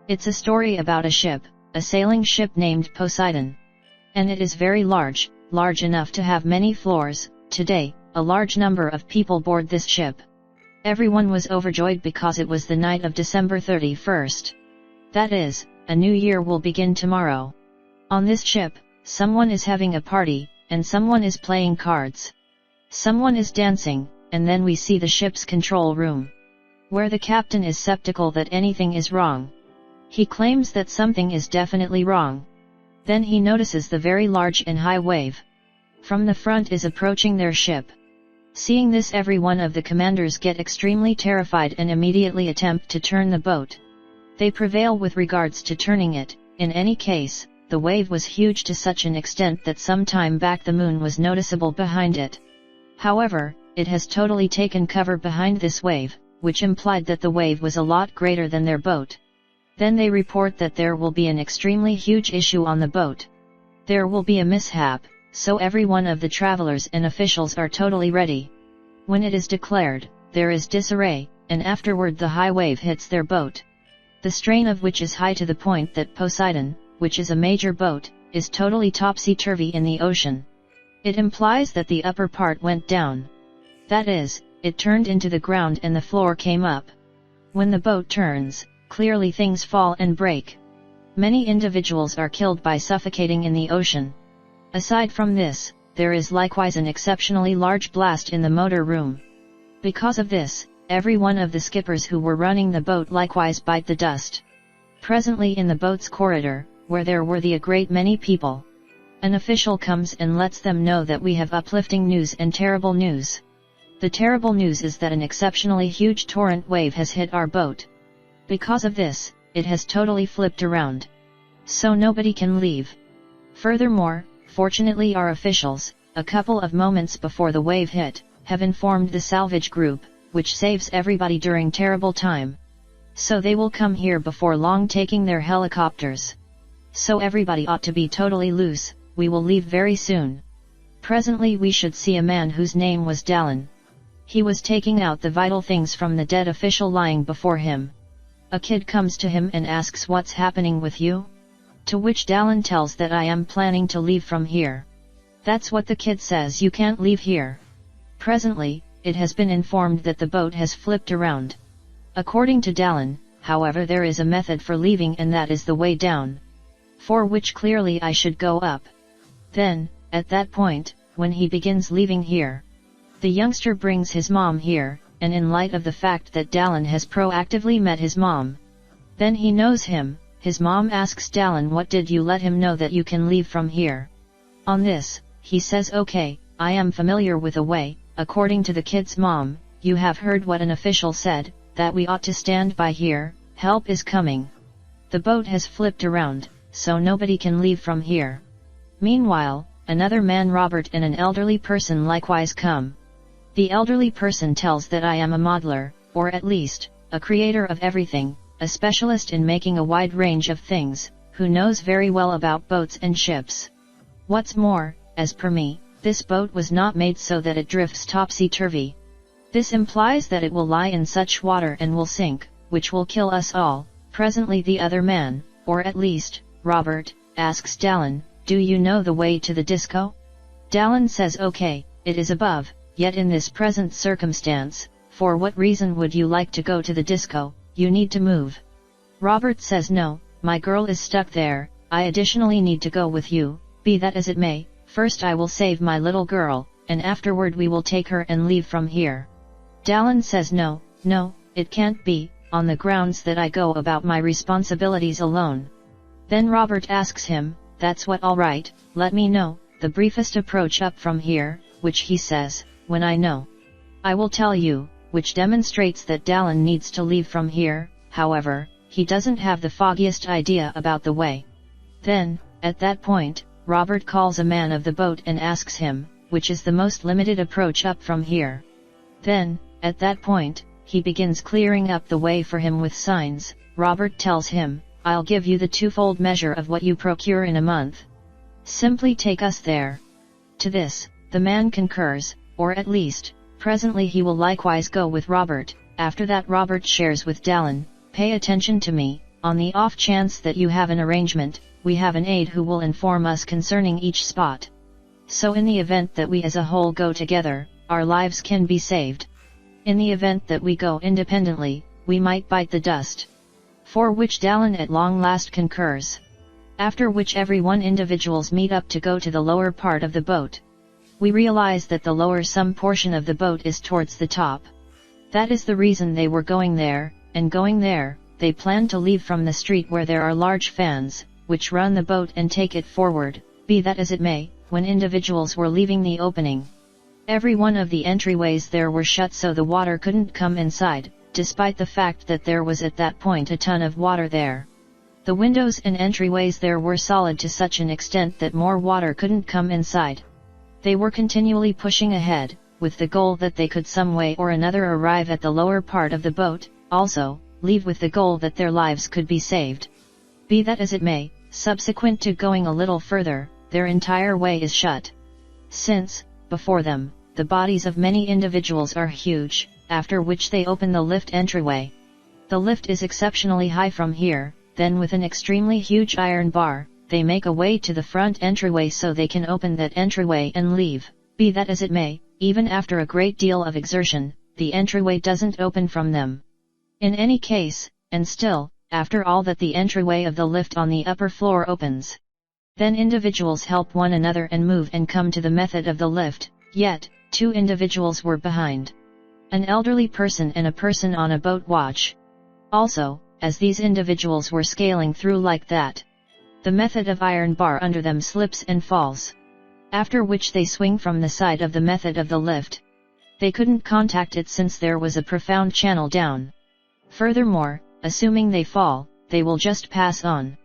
It's a story about a ship, a sailing ship named Poseidon. And it is very large, large enough to have many floors. Today, a large number of people board this ship. Everyone was overjoyed because it was the night of December 31st. That is, a new year will begin tomorrow. On this ship, someone is having a party, and someone is playing cards. Someone is dancing, and then we see the ship's control room, where the captain is skeptical that anything is wrong. He claims that something is definitely wrong. Then he notices the very large and high wave from the front is approaching their ship. Seeing this, every one of the commanders get extremely terrified and immediately attempt to turn the boat. They prevail with regards to turning it. In any case, the wave was huge to such an extent that some time back the moon was noticeable behind it. However, it has totally taken cover behind this wave, which implied that the wave was a lot greater than their boat. Then they report that there will be an extremely huge issue on the boat. There will be a mishap, so every one of the travelers and officials are totally ready. When it is declared, there is disarray, and afterward the high wave hits their boat. The strain of which is high to the point that Poseidon, which is a major boat, is totally topsy-turvy in the ocean. It implies that the upper part went down. That is, it turned into the ground and the floor came up. When the boat turns, clearly things fall and break. Many individuals are killed by suffocating in the ocean. Aside from this, there is likewise an exceptionally large blast in the motor room. Because of this, every one of the skippers who were running the boat likewise bite the dust. Presently in the boat's corridor, where there were a great many people, an official comes and lets them know that we have uplifting news and terrible news. The terrible news is that an exceptionally huge torrent wave has hit our boat. Because of this, it has totally flipped around. So nobody can leave. Furthermore, fortunately our officials, a couple of moments before the wave hit, have informed the salvage group, which saves everybody during terrible time. So they will come here before long taking their helicopters. So everybody ought to be totally loose, we will leave very soon. Presently we should see a man whose name was Dalen. He was taking out the vital things from the dead official lying before him. A kid comes to him and asks what's happening with you? To which Dalen tells that I am planning to leave from here. That's what the kid says, you can't leave here. Presently, it has been informed that the boat has flipped around. According to Dalen, however, there is a method for leaving and that is the way down. For which clearly I should go up. Then, at that point, when he begins leaving here, the youngster brings his mom here, and in light of the fact that Dalen has proactively met his mom, then he knows him. His mom asks Dalen, what did you let him know that you can leave from here? On this, he says, okay, I am familiar with a way. According to the kid's mom, you have heard what an official said, that we ought to stand by here, help is coming. The boat has flipped around, so nobody can leave from here. Meanwhile, another man Robert and an elderly person likewise come. The elderly person tells that I am a modeler, or at least, a creator of everything, a specialist in making a wide range of things, who knows very well about boats and ships. What's more, as per me, this boat was not made so that it drifts topsy-turvy. This implies that it will lie in such water and will sink, which will kill us all. Presently the other man, or at least, Robert, asks Dalen, do you know the way to the disco? Dalen says okay, it is above, yet in this present circumstance, for what reason would you like to go to the disco? You need to move. Robert says no, my girl is stuck there, I additionally need to go with you, be that as it may, first I will save my little girl, and afterward we will take her and leave from here. Dalen says no, it can't be, on the grounds that I go about my responsibilities alone. Then Robert asks him, that's what, all right, let me know, the briefest approach up from here, which he says, when I know, I will tell you, which demonstrates that Dalen needs to leave from here. However, he doesn't have the foggiest idea about the way. Then, at that point, Robert calls a man of the boat and asks him, which is the most limited approach up from here. Then, at that point, he begins clearing up the way for him with signs. Robert tells him, I'll give you the twofold measure of what you procure in a month. Simply take us there. To this, the man concurs, or at least, presently he will likewise go with Robert. After that Robert shares with Dalen, pay attention to me, on the off chance that you have an arrangement, we have an aide who will inform us concerning each spot. So in the event that we as a whole go together, our lives can be saved. In the event that we go independently, we might bite the dust. For which Dalen at long last concurs. After which everyone individuals meet up to go to the lower part of the boat. We realize that the lower some portion of the boat is towards the top. That is the reason they were going there, and going there, they plan to leave from the street where there are large fans, which run the boat and take it forward. Be that as it may, when individuals were leaving the opening, every one of the entryways there were shut so the water couldn't come inside, despite the fact that there was at that point a ton of water there. The windows and entryways there were solid to such an extent that more water couldn't come inside. They were continually pushing ahead, with the goal that they could some way or another arrive at the lower part of the boat, also, leave with the goal that their lives could be saved. Be that as it may, subsequent to going a little further, their entire way is shut. Since, before them, the bodies of many individuals are huge, after which they open the lift entryway. The lift is exceptionally high from here, then with an extremely huge iron bar, they make a way to the front entryway so they can open that entryway and leave. Be that as it may, even after a great deal of exertion, the entryway doesn't open from them. In any case, and still, after all that the entryway of the lift on the upper floor opens. Then individuals help one another and move and come to the method of the lift, yet, 2 individuals were behind. An elderly person and a person on a boat watch. Also, as these individuals were scaling through like that, the method of iron bar under them slips and falls. After which they swing from the side of the method of the lift. They couldn't contact it since there was a profound channel down. Furthermore, assuming they fall, they will just pass on.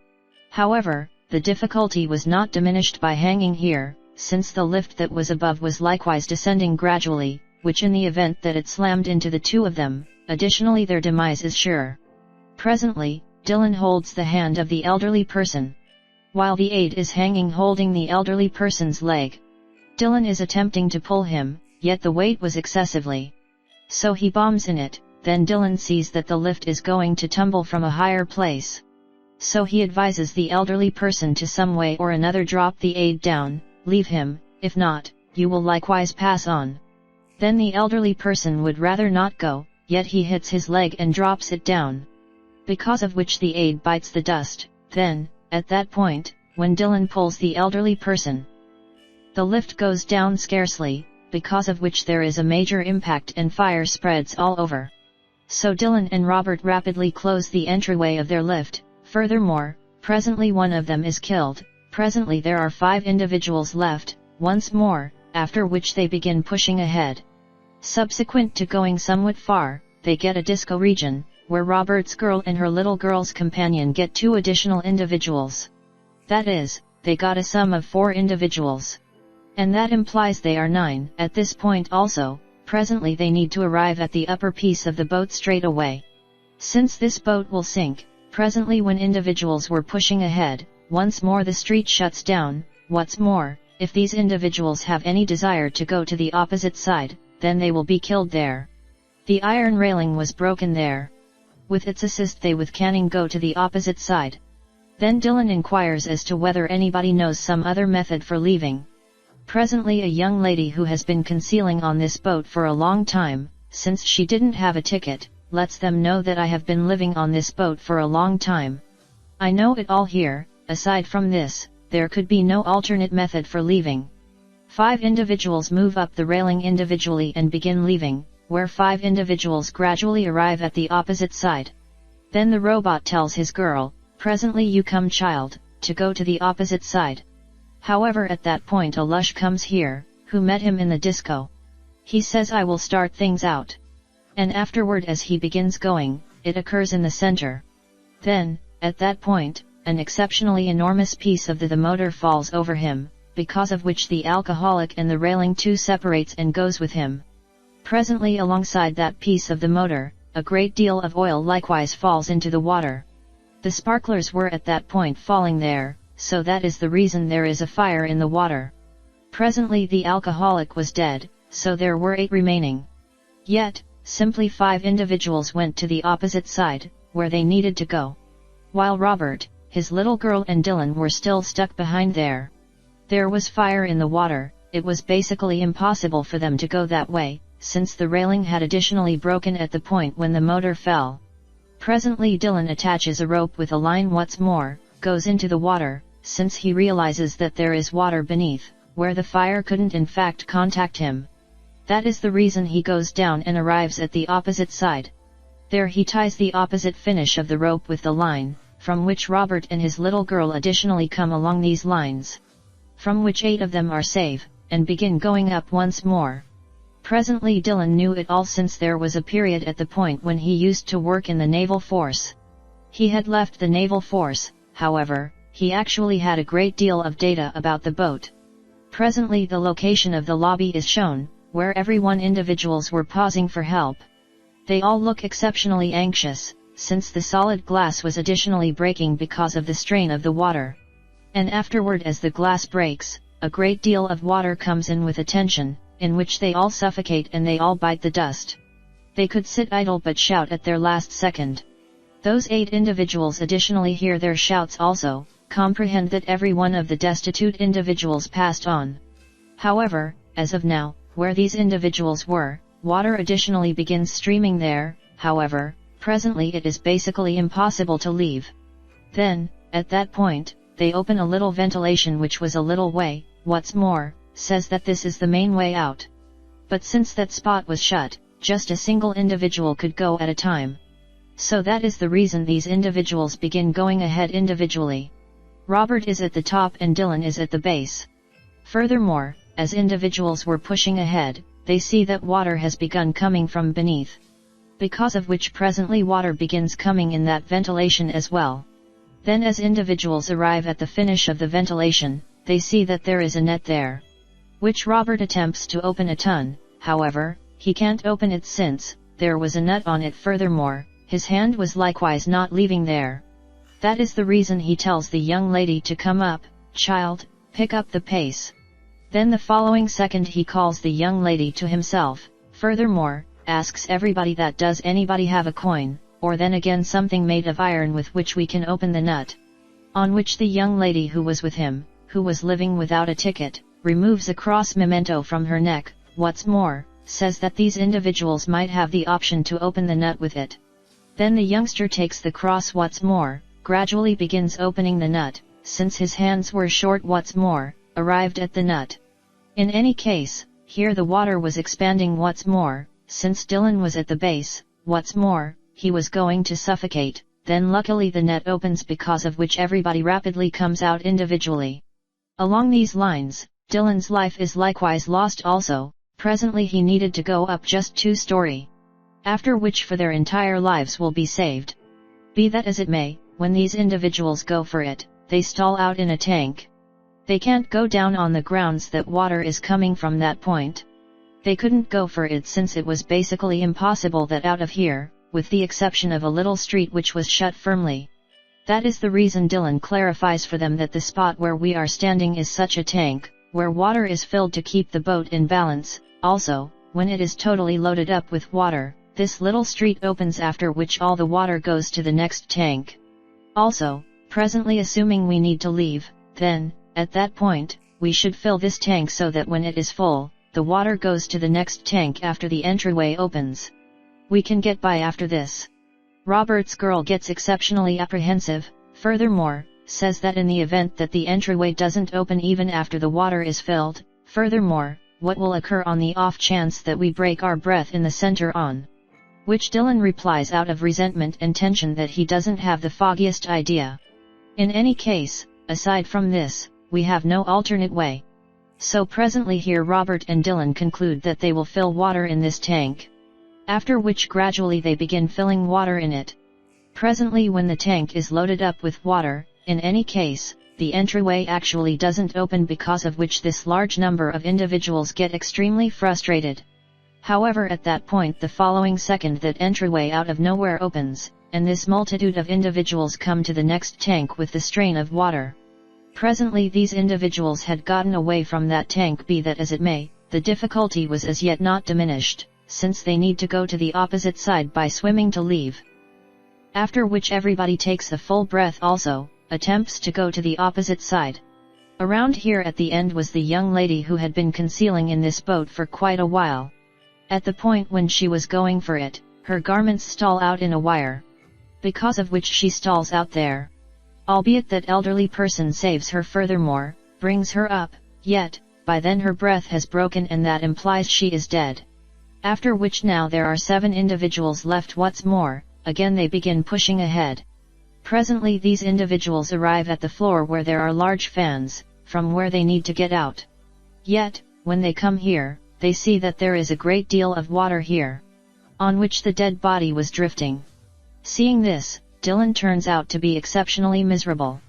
However, the difficulty was not diminished by hanging here, since the lift that was above was likewise descending gradually, which in the event that it slammed into the 2 of them, additionally their demise is sure. Presently, Dalen holds the hand of the elderly person, while the aide is hanging holding the elderly person's leg. Dalen is attempting to pull him, yet the weight was excessively. So he bombs in it. Then Dalen sees that the lift is going to tumble from a higher place. So he advises the elderly person to some way or another drop the aide down, leave him, if not, you will likewise pass on. Then the elderly person would rather not go, yet he hits his leg and drops it down. Because of which the aide bites the dust. Then, at that point, when Dalen pulls the elderly person, the lift goes down scarcely, because of which there is a major impact and fire spreads all over. So Dalen and Robert rapidly close the entryway of their lift. Furthermore, presently one of them is killed. Presently there are 5 individuals left, once more, after which they begin pushing ahead. Subsequent to going somewhat far, they get a disco region, where Robert's girl and her little girl's companion get 2 additional individuals. That is, they got a sum of 4 individuals. And that implies they are 9. At this point also, presently they need to arrive at the upper piece of the boat straight away. Since this boat will sink, presently when individuals were pushing ahead, once more the street shuts down. What's more, if these individuals have any desire to go to the opposite side, then they will be killed there. The iron railing was broken there. With its assist they with canning go to the opposite side. Then Dalen inquires as to whether anybody knows some other method for leaving. Presently a young lady who has been concealing on this boat for a long time, since she didn't have a ticket, lets them know that I have been living on this boat for a long time. I know it all here. Aside from this, there could be no alternate method for leaving. 5 individuals move up the railing individually and begin leaving, where 5 individuals gradually arrive at the opposite side. Then the robot tells his girl, "Presently you come, child, to go to the opposite side." However, at that point a lush comes here, who met him in the disco. He says, "I will start things out." And afterward as he begins going, it occurs in the center. Then, at that point, an exceptionally enormous piece of the motor falls over him, because of which the alcoholic and the railing too separates and goes with him. Presently alongside that piece of the motor, a great deal of oil likewise falls into the water. The sparklers were at that point falling there, so that is the reason there is a fire in the water. Presently the alcoholic was dead, so there were 8 remaining. Yet, simply 5 individuals went to the opposite side, where they needed to go. while Robert, his little girl and Dalen were still stuck behind there. There was fire in the water. It was basically impossible for them to go that way, since the railing had additionally broken at the point when the motor fell. Presently Dalen attaches a rope with a line once more, goes into the water, since he realizes that there is water beneath, where the fire couldn't in fact contact him. That is the reason he goes down and arrives at the opposite side. There he ties the opposite finish of the rope with the line, from which Robert and his little girl additionally come along these lines, from which 8 of them are safe, and begin going up once more. Presently Dalen knew it all, since there was a period at the point when he used to work in the naval force. He had left the naval force, however, he actually had a great deal of data about the boat. Presently the location of the lobby is shown, where everyone individuals were pausing for help. They all look exceptionally anxious, since the solid glass was additionally breaking because of the strain of the water. And afterward, as the glass breaks, a great deal of water comes in with a tension, in which they all suffocate and they all bite the dust. They could sit idle but shout at their last second. Those 8 individuals additionally hear their shouts also, comprehend that every one of the destitute individuals passed on. However, as of now, where these individuals were, water additionally begins streaming there. However, presently it is basically impossible to leave. Then, at that point, they open a little ventilation which was a little way, what's more, says that this is the main way out. But since that spot was shut, just a single individual could go at a time. So that is the reason these individuals begin going ahead individually. Robert is at the top and Dalen is at the base. Furthermore, as individuals were pushing ahead, they see that water has begun coming from beneath, because of which presently water begins coming in that ventilation as well. Then as individuals arrive at the finish of the ventilation, they see that there is a net there, which Robert attempts to open a ton. However, he can't open it since there was a nut on it. Furthermore, his hand was likewise not leaving there. That is the reason he tells the young lady to come up, child, pick up the pace. Then the following second he calls the young lady to himself, furthermore, asks everybody that does anybody have a coin, or then again something made of iron with which we can open the nut. On which the young lady who was with him, who was living without a ticket, removes a cross memento from her neck. What's more, says that these individuals might have the option to open the nut with it. Then the youngster takes the cross. What's more, gradually begins opening the nut, since his hands were short. What's more, arrived at the nut. In any case, here the water was expanding. What's more, since Dalen was at the base, what's more, he was going to suffocate. Then luckily the net opens, because of which everybody rapidly comes out individually. Along these lines, Dalen's life is likewise lost also. Presently he needed to go up just 2-story. After which for their entire lives will be saved. Be that as it may, when these individuals go for it, they stall out in a tank. They can't go down on the grounds that water is coming from that point. They couldn't go for it since it was basically impossible that out of here, with the exception of a little street which was shut firmly. That is the reason Dalen clarifies for them that the spot where we are standing is such a tank, where water is filled to keep the boat in balance. Also, when it is totally loaded up with water, this little street opens, after which all the water goes to the next tank. Also, presently assuming we need to leave, then, at that point, we should fill this tank so that when it is full, the water goes to the next tank after the entryway opens. We can get by after this. Robert's girl gets exceptionally apprehensive, furthermore, says that in the event that the entryway doesn't open even after the water is filled, furthermore, what will occur on the off chance that we break our breath in the center on? Which Dalen replies out of resentment and tension that he doesn't have the foggiest idea. In any case, aside from this, we have no alternate way. So presently here Robert and Dalen conclude that they will fill water in this tank. After which gradually they begin filling water in it. Presently when the tank is loaded up with water, in any case, the entryway actually doesn't open, because of which this large number of individuals get extremely frustrated. However, at that point the following second that entryway out of nowhere opens, and this multitude of individuals come to the next tank with the strain of water. Presently these individuals had gotten away from that tank. Be that as it may, the difficulty was as yet not diminished, since they need to go to the opposite side by swimming to leave. After which everybody takes a full breath also, attempts to go to the opposite side. Around here at the end was the young lady who had been concealing in this boat for quite a while. At the point when she was going for it, her garments stall out in a wire. Because of which she stalls out there. Albeit that elderly person saves her furthermore, brings her up, yet, by then her breath has broken and that implies she is dead. After which now there are 7 individuals left. What's more, again they begin pushing ahead. Presently these individuals arrive at the floor where there are large fans, from where they need to get out. Yet, when they come here, they see that there is a great deal of water here, on which the dead body was drifting. Seeing this, Dalen turns out to be exceptionally miserable.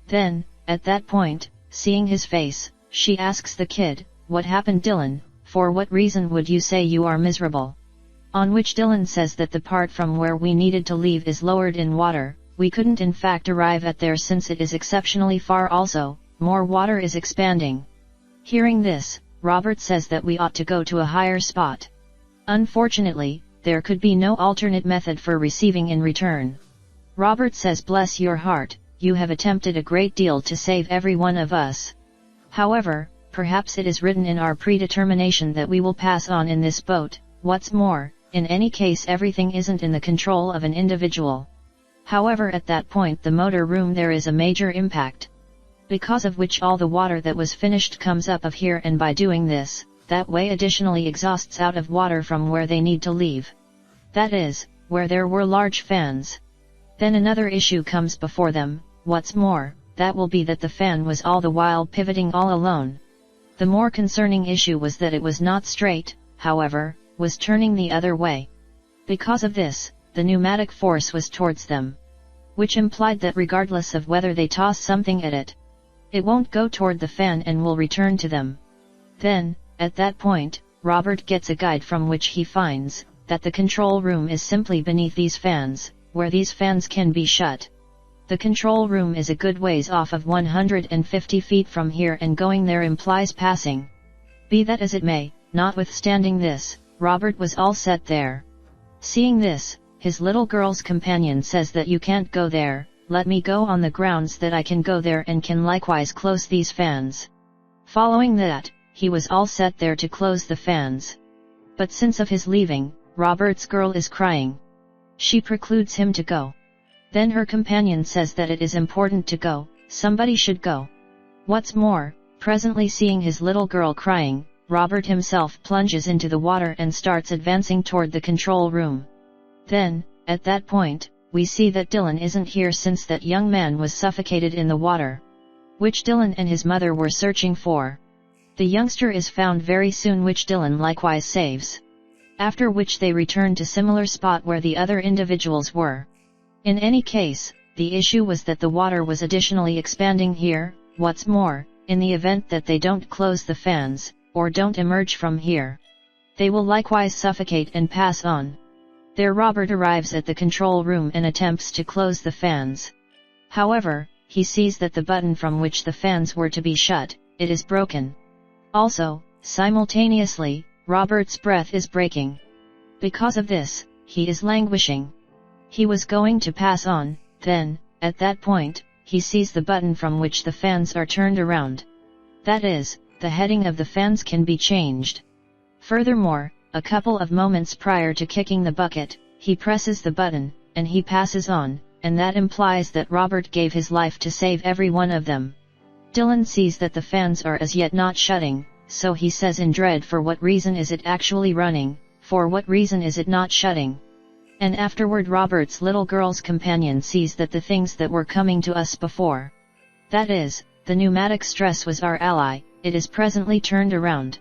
Then, at that point, seeing his face, she asks the kid, "What happened, Dalen? For what reason would you say you are miserable?" On which Dalen says that the part from where we needed to leave is lowered in water, we couldn't in fact arrive at there since it is exceptionally far also, more water is expanding. Hearing this, Robert says that we ought to go to a higher spot. Unfortunately, there could be no alternate method for receiving in return. Robert says, "Bless your heart, you have attempted a great deal to save every one of us. However, perhaps it is written in our predetermination that we will pass on in this boat. What's more, in any case everything isn't in the control of an individual." However, at that point the motor room there is a major impact. Because of which all the water that was finished comes up of here, and by doing this, that way additionally exhausts out of water from where they need to leave. That is, where there were large fans. Then another issue comes before them. What's more, that will be that the fan was all the while pivoting all alone. The more concerning issue was that it was not straight, however, was turning the other way. Because of this, the pneumatic force was towards them. Which implied that regardless of whether they toss something at it, it won't go toward the fan and will return to them. Then, at that point, Robert gets a guide from which he finds that the control room is simply beneath these fans, where these fans can be shut. The control room is a good ways off of 150 feet from here, and going there implies passing. Be that as it may, notwithstanding this, Robert was all set there. Seeing this, his little girl's companion says that you can't go there, let me go on the grounds that I can go there and can likewise close these fans. Following that, he was all set there to close the fans. But since of his leaving, Robert's girl is crying. She precludes him to go. Then her companion says that it is important to go, somebody should go. What's more, presently seeing his little girl crying, Robert himself plunges into the water and starts advancing toward the control room. Then, at that point, we see that Dalen isn't here since that young man was suffocated in the water, which Dalen and his mother were searching for. The youngster is found very soon, which Dalen likewise saves. After which they return to similar spot where the other individuals were. In any case, the issue was that the water was additionally expanding here. What's more, in the event that they don't close the fans, or don't emerge from here, they will likewise suffocate and pass on. There Robert arrives at the control room and attempts to close the fans. However, he sees that the button from which the fans were to be shut, it is broken. Also, simultaneously, Robert's breath is breaking. Because of this, he is languishing. He was going to pass on, then, at that point, he sees the button from which the fans are turned around. That is, the heading of the fans can be changed. Furthermore, a couple of moments prior to kicking the bucket, he presses the button, and he passes on, and that implies that Robert gave his life to save every one of them. Dalen sees that the fans are as yet not shutting, so he says in dread, for what reason is it actually running, for what reason is it not shutting? And afterward Robert's little girl's companion sees that the things that were coming to us before, that is, the pneumatic stress was our ally, it is presently turned around.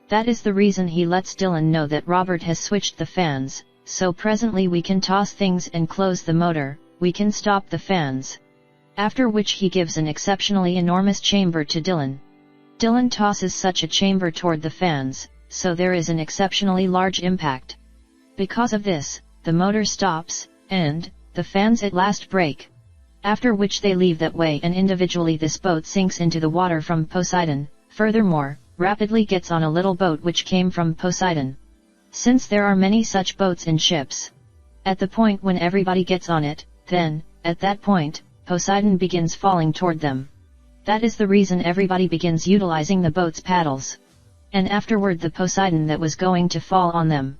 That is the reason he lets Dalen know that Robert has switched the fans, so presently we can toss things and close the motor, we can stop the fans. After which he gives an exceptionally enormous chamber to Dalen. Dalen tosses such a chamber toward the fans, so there is an exceptionally large impact. Because of this, the motor stops, and the fans at last break. After which they leave that way, and individually this boat sinks into the water from Poseidon, furthermore, rapidly gets on a little boat which came from Poseidon. Since there are many such boats in ships, At the point when everybody gets on it, then, at that point, Poseidon begins falling toward them. That is the reason everybody begins utilizing the boat's paddles. And afterward the Poseidon that was going to fall on them.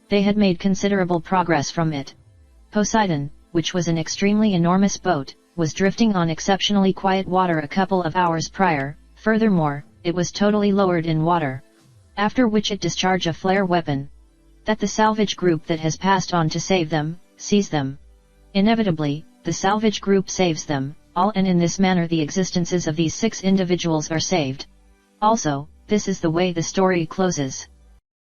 They had made considerable progress from it. Poseidon, which was an extremely enormous boat, was drifting on exceptionally quiet water a couple of hours prior. Furthermore, it was totally lowered in water. After which it discharged a flare weapon. That the salvage group that has passed on to save them, sees them. Inevitably, the salvage group saves them, all, and in this manner the existences of these 6 individuals are saved. Also, this is the way the story closes.